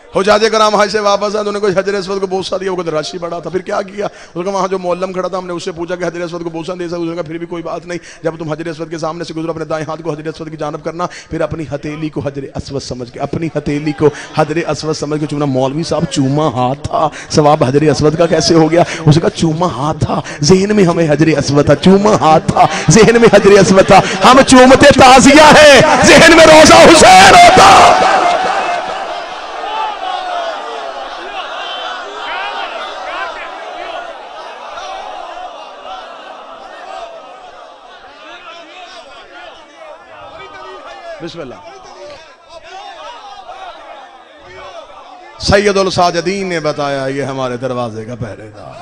हुजाजे कराम हज से वापस आए तो उन्होंने हजर अस्वद को बोसा दिया, वो राशि बढ़ा था। फिर क्या किया, उसका वहाँ जो मौलम खड़ा था, हमने उससे पूछा कि हजर अस्वद को बोसा दे सकता, उसने कहा फिर भी कोई बात नहीं, जब तुम हजर अस्वद के सामने से गुजरो अपने दाएं हाथ को हजर अस्वद की जानब करना, फिर अपनी हथेली को हजर अस्वद समझ के, अपनी हथेली को हजर अस्वद समझ के चूमना। मौलवी साहब चूमा हाथ था, सवाब हजर अस्वद का कैसे हो गया? उसका चूमा हाथ था, जहन में हमें हजर अस्वद था, चूमा हाथ था, जहन में हजर अस्वद था, हम चूमते ताजिया है, जहन में रोजा हुसैन होता। बिस्मिल्लाह। सैयदुल साजिदीन ने बताया ये हमारे दरवाजे का पहरेदार।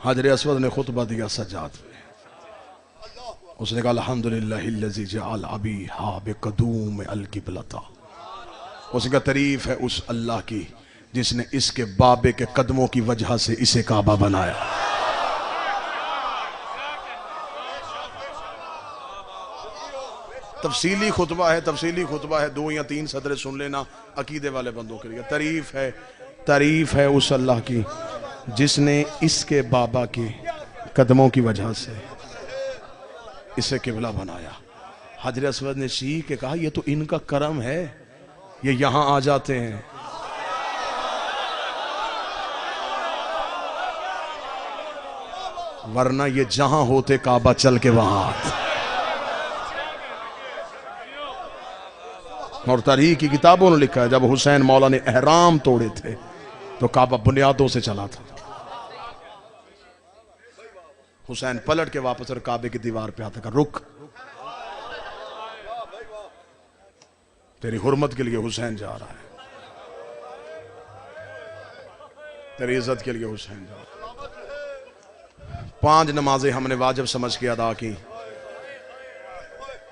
हजर अस्वद ने खुतबा दिया सज्जाद पे, उसने कहा अल्हम्दुलिल्लाहिल्लज़ी जअल अबीहा बिक़दूम अल-क़िबलता। उसने कहा तारीफ है उस अल्लाह की जिसने इसके बाबे के कदमों की वजह से इसे काबा बनाया। तफसीली खुतबा है, तफसीली खुतबा है, 2 या 3 सदरे सुन लेना अकीदे वाले बंदों के लिए। तारीफ है उस अल्लाह की जिसने इसके बाबा के कदमों की वजह से इसे किबला बनाया। हजरत अस्वद ने चीख के कहा ये तो इनका करम है, ये यहां आ जाते हैं। वरना ये जहां होते काबा चल के वहां आते। और तारीख की किताबों ने लिखा है जब हुसैन मौला ने एहराम तोड़े थे तो काबा बुनियादों से चला था। हुसैन पलट के वापस और काबे की दीवार पे आता, रुक, तेरी हुर्मत के लिए हुसैन जा रहा है, तेरी इज्जत के लिए हुसैन जा रहा है। 5 नमाजें हमने वाजिब समझ के अदा की।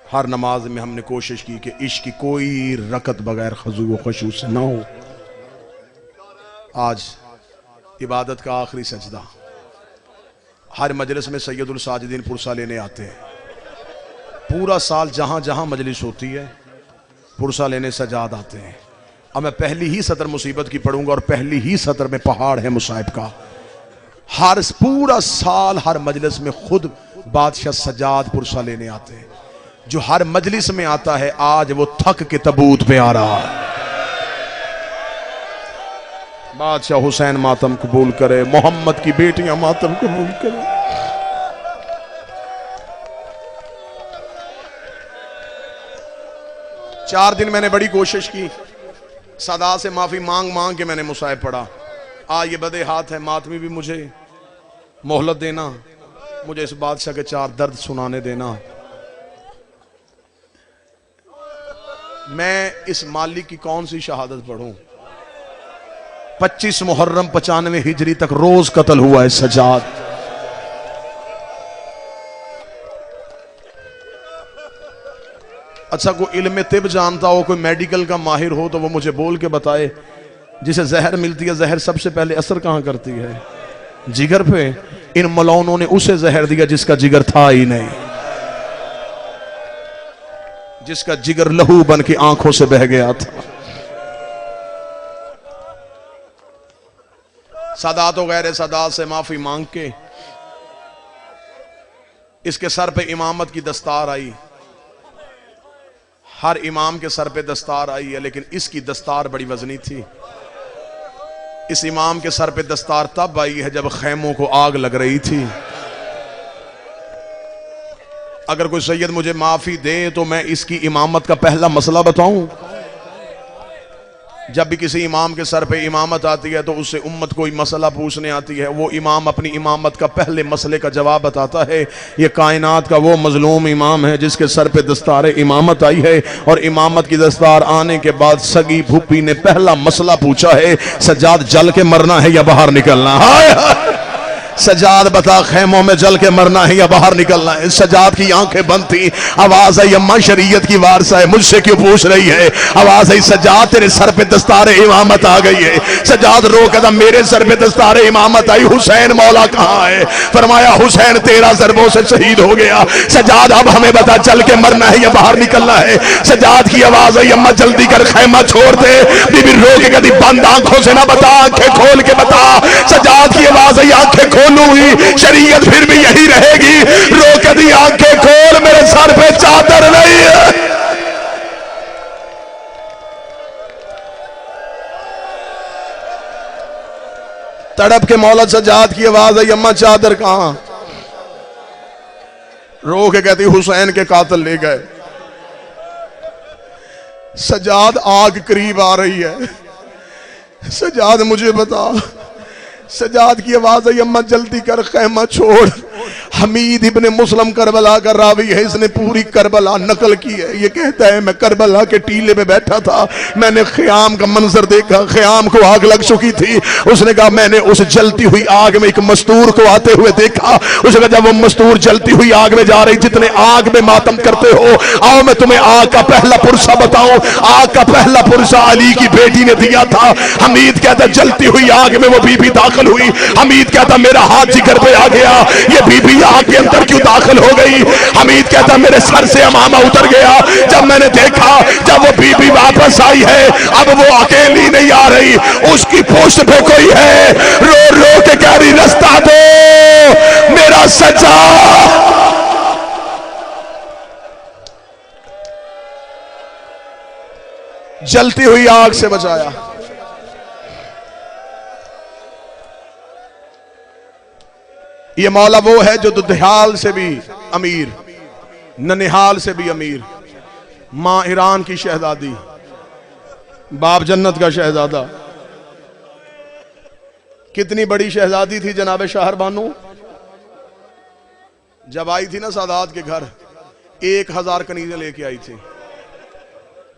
हर नमाज में हमने कोशिश की कि इश्क की कोई रकत बगैर खजू व खुशू से ना हो। आज इबादत का आखिरी सजदा, हर मजलिस में सैयदुल साजिदीन पुरसा लेने आते हैं। पूरा साल जहां जहां मजलिस होती है पुरसा लेने सजाद आते हैं। अब मैं पहली ही सतर मुसीबत की पढ़ूंगा और पहली ही सतर में पहाड़ है मुसाइब का। हर पूरा साल हर मजलिस में खुद बादशाह सजाद पुरसा लेने आते हैं। जो हर मजलिस में आता है आज वो थक के तबूत पे आ रहा है। बादशाह हुसैन मातम कबूल करे, मोहम्मद की बेटियां मातम कबूल करे। चार दिन मैंने बड़ी कोशिश की, सदा से माफी मांग मांग के मैंने मुसाहिब पढ़ा। आज ये बदे हाथ है, मातमी भी मुझे मोहलत देना, मुझे इस बादशाह के 4 दर्द सुनाने देना। मैं इस मालिक की कौन सी शहादत पढ़ूं? 25 मुहर्रम 95 हिजरी तक रोज कत्ल हुआ है सजाद। अच्छा, कोई इल्म तिब जानता हो, कोई मेडिकल का माहिर हो तो वो मुझे बोल के बताए। जिसे जहर मिलती है, जहर सबसे पहले असर कहां करती है? जिगर पे। इन मलौनों ने उसे जहर दिया जिसका जिगर था ही नहीं, जिसका जिगर लहू बन के आंखों से बह गया था। सादात और गैर सादात से माफी मांग के इसके सर पे इमामत की दस्तार आई। हर इमाम के सर पे दस्तार आई है, लेकिन इसकी दस्तार बड़ी वजनी थी। इस इमाम के सर पे दस्तार तब आई है जब खैमों को आग लग रही थी। अगर कोई सैयद मुझे माफी दे तो मैं इसकी इमामत का पहला मसला बताऊं। जब भी किसी इमाम के सर पे इमामत आती है तो उससे उम्मत कोई मसला पूछने आती है, वो इमाम अपनी इमामत का पहले मसले का जवाब बताता है। ये कायनात का वो मजलूम इमाम है जिसके सर पे दस्तार इमामत आई है, और इमामत की दस्तार आने के बाद सगी भूपी ने पहला मसला पूछा है, सज्जाद जल के मरना है या बाहर निकलना? हाय हाय सजाद बता खैमों में जल के मरना है या बाहर निकलना है। सजाद की आंखें बंद थी, आवाज आई अम्मा शरीयत की वारसा है, मुझसे क्यों पूछ रही है। आवाज आई सजाद तेरे सर पे दस्तारे इमामत आ गई है। सजाद रो कहता मेरे सर पे दस्तारे इमामत आई, हुसैन मौला कहाँ है। फरमाया हुसैन 13 ज़रबों से शहीद हो गया। सजाद अब हमें बता चल के मरना है या बाहर निकलना है। सजाद की आवाज आई अम्मा जल्दी कर खैमा छोड़ दे। बीबी रो के कहती बंद आंखों से ना बता, आंखें खोल के बता। सजाद की आवाज आई आंखें खोलूंगी शरीयत फिर भी यही रहेगी। रो के दी आंखें खोल, मेरे सर पे चादर नहीं है। तड़प के मौला सजाद की आवाज आई अम्मा चादर कहां। रो के कहती हुसैन के कातिल ले गए। सजाद आग करीब आ रही है। सजाद मुझे बता। सजाद की आवाज आई अम्मा जल्दी कर खैमा छोड़। हमीद इब्ने मुस्लिम करबला का रावी है, इसने पूरी करबला नकल की है। ये कहता है मैं करबला के टीले पे बैठा था, मैंने ख़याम का मंजर देखा, ख़याम को आग लग चुकी थी। उसने कहा मैंने उस जलती हुई आग में एक मस्तूर को आते हुए देखा। उसने कहा जब वो मस्तूर जलती हुई आग में जा रही, जितने आग में मातम करते हो, आओ मैं तुम्हें आग का पहला पुरसा बताऊं। आग का पहला पुरसा अली की बेटी ने दिया था। हमीद कहता जलती हुई आग में वो बीबी दाखिल हुई। हमीद कहता मेरा हाथ जिगर पे आ गया, ये बीबी आग के अंदर क्यों दाखिल हो गई। हमीद कहता मेरे सर से अमामा उतर गया। जब मैंने देखा जब वो बीबी वापस आई है, अब वो अकेली नहीं आ रही, उसकी पोस्ट पे कोई है। रो रो के कह रही रास्ता दो मेरा सजा। जलती हुई आग से बचाया। ये मौला वो है जो दुधियाल से भी अमीर, ननिहाल से भी अमीर, मां ईरान की शहजादी, बाप जन्नत का शहजादा। कितनी बड़ी शहजादी थी जनाब शाहर बानू। जब आई थी ना सादात के घर, 1000 कनीजें लेके आई थी।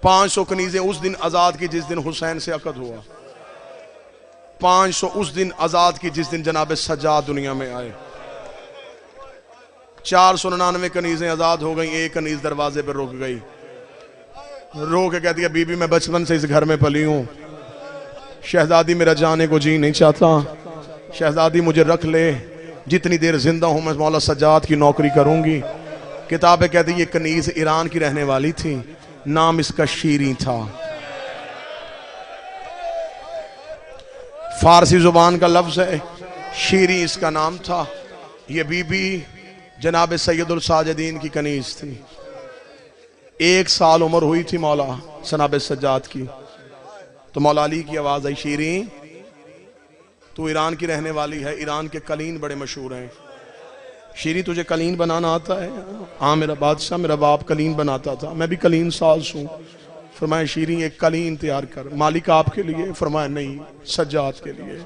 500 कनीजें उस दिन आजाद की जिस दिन हुसैन से अकद हुआ। 500 उस दिन आजाद की जिस दिन जनाब सज्जाद दुनिया में आए। 499 कनीजें आजाद हो गई, एक कनीज दरवाजे पर रुक गई। रो के कहती है बीबी मैं बचपन से इस घर में पली हूं, शहजादी मेरा जाने को जी नहीं चाहता, शहजादी मुझे रख ले, जितनी देर जिंदा हूं मैं मौला सज्जाद की नौकरी करूंगी। किताबें कहती ये कनीज ईरान की रहने वाली थी, नाम इसका शीरी था। फारसी जुबान का लफ्ज है, शीरी इसका नाम था। ये बीबी जनाब सैयदुल साजिदीन की कनीज थी। 1 साल उम्र हुई थी मौला जनाब सज्जाद की। तो मौला अली की आवाज आई शीरी तू ईरान की रहने वाली है, ईरान के कलीन बड़े मशहूर हैं, शीरी तुझे कलीन बनाना आता है। हाँ मेरा बादशाह, मेरा बाप कलीन बनाता था, मैं भी कलीन साज हूँ। फरमाया शीरी एक कलीन तैयार कर। मालिक आपके लिए? फरमाया नहीं, सज्जाद के लिए।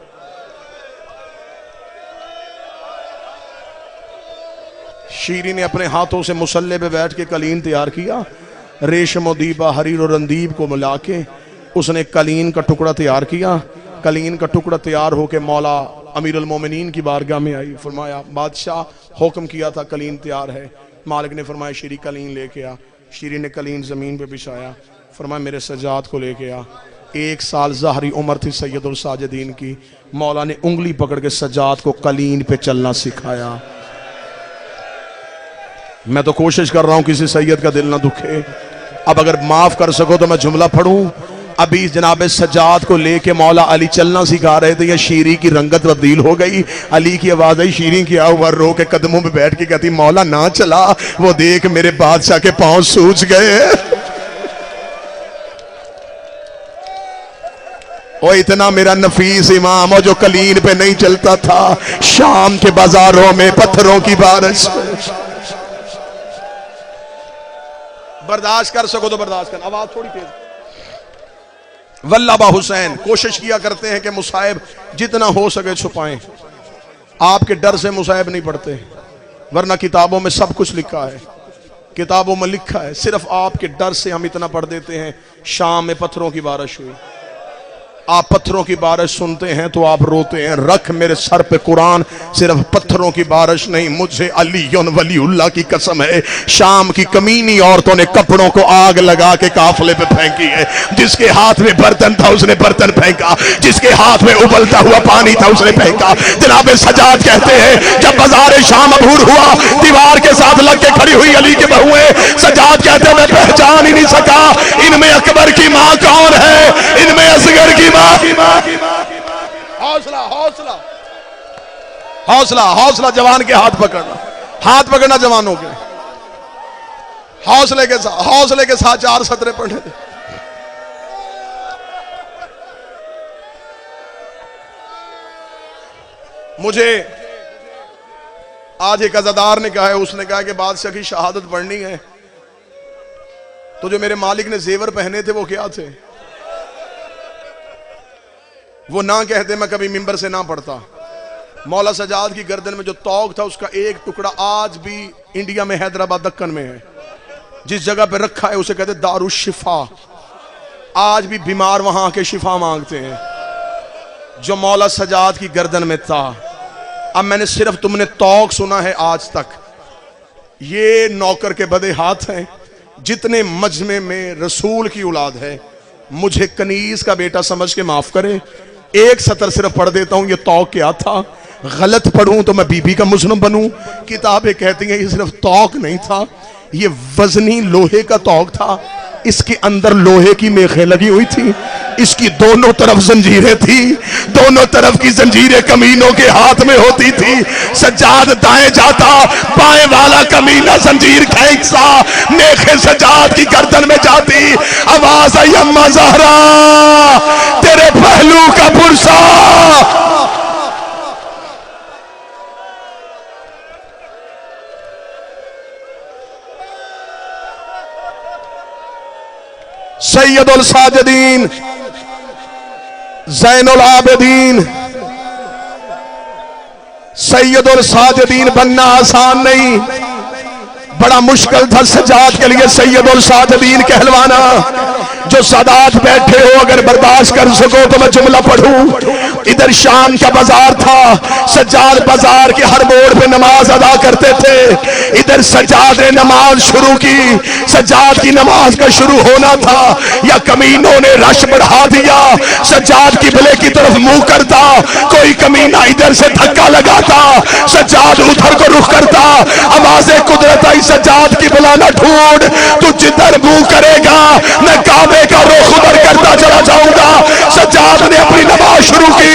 शीरी ने अपने हाथों से मुसल्ले पे बैठ के कलीन तैयार किया। रेशम दीबा हरीर और रंदीब को मिला के उसने कलीन का टुकड़ा तैयार किया। कलीन का टुकड़ा तैयार होके मौला अमीरुल मोमिनीन की बारगाह में आई। फरमाया बादशाह हुक्म किया था कलीन तैयार है। मालिक ने फरमाया शीरी कलीन लेके आ। शीरी ने कलीन जमीन पे बिछाया। फरमाया मेरे सज्जाद को लेके आ। 1 साल ज़ाहरी उम्र थी सैयदुल साजिदीन की। मौला ने उंगली पकड़ के सज्जाद को कलीन पे चलना सिखाया। मैं तो कोशिश कर रहा हूं किसी सैयद का दिल ना दुखे। अब अगर माफ कर सको तो मैं जुमला पढ़ूं। अभी जनाब सज्जाद को लेके मौला अली चलना सिखा रहे थे, या शीरी की रंगत तब्दील हो गई। अली की आवाज आई शीरी क्या हुआ? रो के कदमों में बैठ के कहती मौला ना चला, वो देख मेरे बादशाह के पांव सूज गए। ओ इतना मेरा नफीस इमाम हो जो कलीन पे नहीं चलता था, शाम के बाजारों में पत्थरों की बारिश। बर्दाश्त कर सको तो बर्दाश्त कर। आवाज थोड़ी तेज। वल्लाबा हुसैन कोशिश किया करते हैं कि मुसाहिब जितना हो सके छुपाएं। आपके डर से मुसाहिब नहीं पढ़ते, वरना किताबों में सब कुछ लिखा है। किताबों में लिखा है, सिर्फ आपके डर से हम इतना पढ़ देते हैं। शाम में पत्थरों की बारिश हुई। आप पत्थरों की बारिश सुनते हैं तो आप रोते हैं। रख मेरे सर पे कुरान, सिर्फ पत्थरों की बारिश नहीं, मुझे अलीयुन वलीउल्लाह की कसम है, शाम की कमीनी औरतों ने कपड़ों को आग लगा के काफिले पे फेंकी है। जिसके हाथ में बर्तन था उसने बर्तन फेंका, जिसके हाथ में उबलता हुआ पानी था उसने फेंका। जनाब सज्जाद कहते हैं जब बाजार शाम अबूर हुआ, दीवार के साथ लग के खड़ी हुई अली के बहुएं, सज्जाद कहते हैं मैं पहचान ही नहीं सका इनमें अकबर की मां कौन है, इनमें असगर की मां। हौसला हौसला हौसला हौसला, जवान के हाथ पकड़ना, हाथ पकड़ना जवानों के, हौसले के साथ 4 सतरे पढ़ने थे। मुझे आज एक अज़ादार ने कहा है, उसने कहा कि बादशाह की शहादत पढ़नी है तो जो मेरे मालिक ने जेवर पहने थे वो क्या थे? वो ना कहते मैं कभी मिंबर से ना पढ़ता। मौला सज्जाद की गर्दन में जो तौक था उसका एक टुकड़ा आज भी इंडिया में हैदराबाद दक्कन में है, जिस जगह पे रखा है उसे कहते दारुश शिफा। आज भी बीमार वहां आके शिफा मांगते हैं, जो मौला सज्जाद की गर्दन में था। अब मैंने सिर्फ तुमने तौक सुना है आज तक, ये नौकर के बदे हाथ हैं। जितने मजमे में रसूल की औलाद है, मुझे कनीज का बेटा समझ के माफ करे। एक सतर सिर्फ पढ़ देता हूं, ये तौक क्या था। गलत पढ़ूं तो मैं बीबी का मुजरिम बनूं। किताबें कहती हैं ये सिर्फ तौक नहीं था, ये वजनी लोहे का तौक था। इसके अंदर लोहे की मेखें लगी हुई थी, इसकी दोनों तरफ जंजीरें थी, दोनों तरफ की जंजीरें कमीनों के हाथ में होती थी। सज्जाद दाएं जाता, बाएं वाला कमीना जंजीर खींचता, मेखें सज्जाद की गर्दन में जाती। आवाज आई अम्मा ज़हरा तेरे पहलू का पुरसा। सैयदुल साजिदीन ज़ैनुल आबिदीन, सैयदुल साजिदीन बनना आसान नहीं, बड़ा मुश्किल था सज्जाद के लिए सैयदुल साजिदीन कहलवाना। जो सादात बैठे हो अगर बर्दाश्त कर सको तो मैं जुमला पढ़ूं। इधर शाम का बाजार था, सज्जाद बाजार के हर मोड़ पे नमाज अदा करते थे। इधर सज्जाद ने नमाज शुरू की, सज्जाद की नमाज का शुरू होना था या कमीनों ने रश बढ़ा दिया। सज्जाद किबले की तरफ मुंह करता, कोई कमीना इधर से धक्का लगाता, सज्जाद उधर को रुख करता। आवाज़े कुदरत आई सज्जाद किबला न ढूंढ, तू जिधर मुंह करेगा मैं काबे का रुख उधर करता चला जाऊंगा। सज्जाद ने अपनी नमाज शुरू की,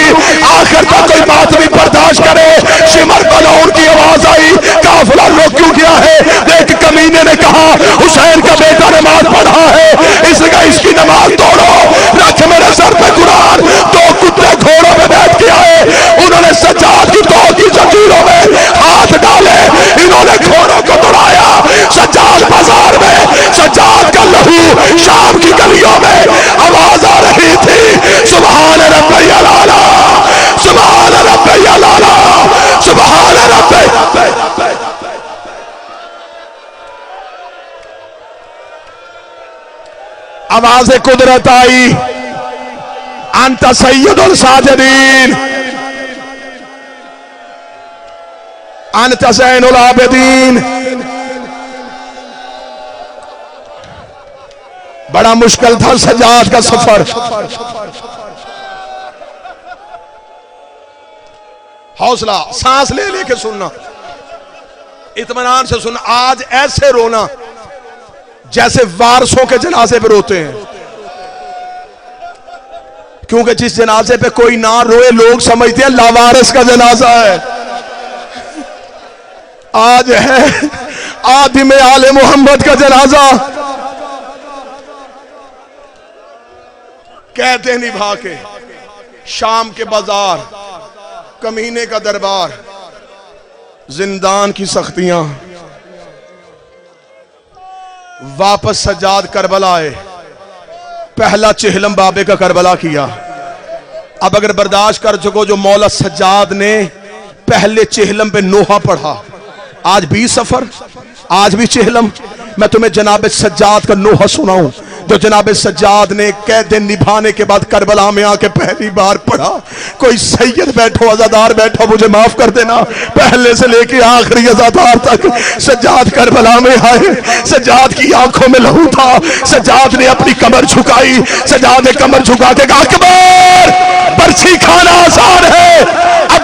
आखिर तक कोई बात भी बर्दाश्त करे। शिमर बलौर की आवाज आई, काफिला रुक क्यों गया है? एक कमीने ने कहा हुसैन का बेटा नमाज पढ़ा है, इसलिए इसकी नमाज तोड़ो। रख मेरे सर पे कुरान। दो कुत्ते घोड़ों में बैठ के आए, उन्होंने सज्जाद की दो की जंजीरों में हाथ डाले, इन्होंने घोड़ों को दौड़ाया। सज्जाद बाजार में, सज्जाद का लहू शाम की गलियों में आवाज आ रही थी, सुभान रब्बियल आला, सुभान रब्बियल आला, सुभान रब्बियल। आवाज़ कुदरत आई, अंत सैयदुल साजिदीन, अंत ज़ैनुल आबिदीन। बड़ा मुश्किल था सज्जाद का सफर। हौसला, सांस ले लेके सुनना, इत्मीनान से सुनना। आज ऐसे रोना जैसे वारसों के जनाजे पे रोते हैं, क्योंकि जिस जनाजे पे कोई ना रोए लोग समझते हैं लावारिस का जनाजा है। आज है आदिम आले मोहम्मद का जनाजा। कहते निभा के शाम के बाजार, कमीने का दरबार, जिंदान की सख्तियां। वापस सज्जाद करबला आए, पहला चिहलम बाबे का करबला किया। अब अगर बर्दाश्त कर सको, जो मौला सज्जाद ने पहले चिहलम पे नोहा पढ़ा, आज भी सफर, आज भी चिहलम। मैं तुम्हें जनाब सज्जाद का नोहा सुनाऊं जो जनाब सज्जाद ने कैद निभाने के बाद करबला में आके पहली बार पढ़ा, कोई सैयद बैठो अज़ादार बैठो मुझे माफ कर देना, पहले से लेके आखिरी अज़ादार तक सज्जाद करबला में आए, सज्जाद की आंखों में लहू था, सज्जाद ने अपनी कमर झुकाई, सज्जाद ने कमर झुका के कहा अकबर बर्छी खाना आसान है,